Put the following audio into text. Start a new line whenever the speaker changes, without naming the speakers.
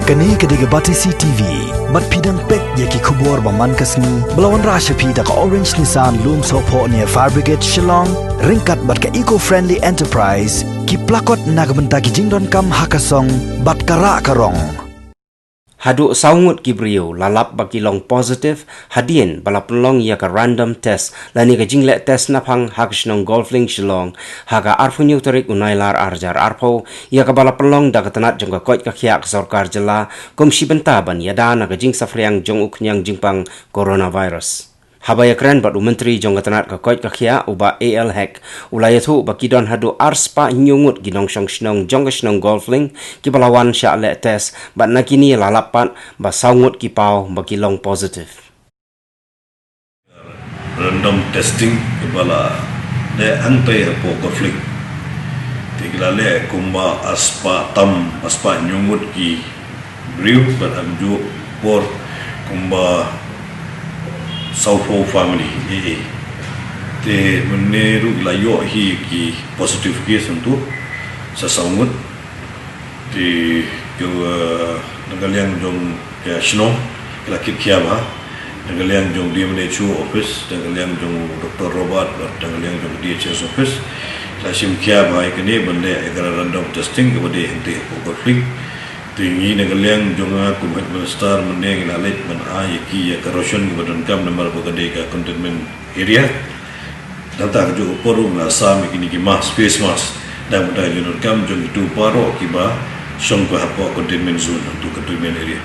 Kani kediga Batisi TV, mat pidang pek yaki kubur baman kasni, belawan rasha pida ka Orange Nissan Loom Sopo near Fire Brigade Shillong, ringkat bat ka eco-friendly enterprise, ki plakot nagbenta ki jingdon kam hakasong, bat kara karong.
Hadu saungut kibriu lalap bagi long positif hadien balap long ia ka random test lani ka jingle test napang hakshnong golfling shilong haga arfunyu tarik unailar arjar arpo ia ka balap long da katanat jong ka koit ka khiak sarkar jela kom shibenta ban yada na ka jing safriang jong uknyang jingpang coronavirus. Habaya keren bat menteri jong katanat ka koit ka khia uba AL hack ulayathu bakidon hadu arspa nyungut ginong shong shnong jong shnong golfling ki balawan sha le test bat nakini lalapan ba saungut ki pau baki long positive
random testing kepala le antai apo konflik tigla le kumba aspa nyungut ki briu bat amju por kumba Saupo family te meneru layo hi ki positive case untuk sasaungut di negaliang jong ya shno laki kiaba negaliang jong DMHO office negaliang jong Dr. Robert negaliang jong DHS office lasim kiaba ikene bende agar random testing kepada henti konflik tinggi negaliang jonga kumat minister meneng alit men ayaki ya corrosion kebadan kam nomor bagade ka containment area data jo porum la sam kini ki mas space mas dan budaya kam jong tu paro kiba song ko hapo containment zone untuk containment area.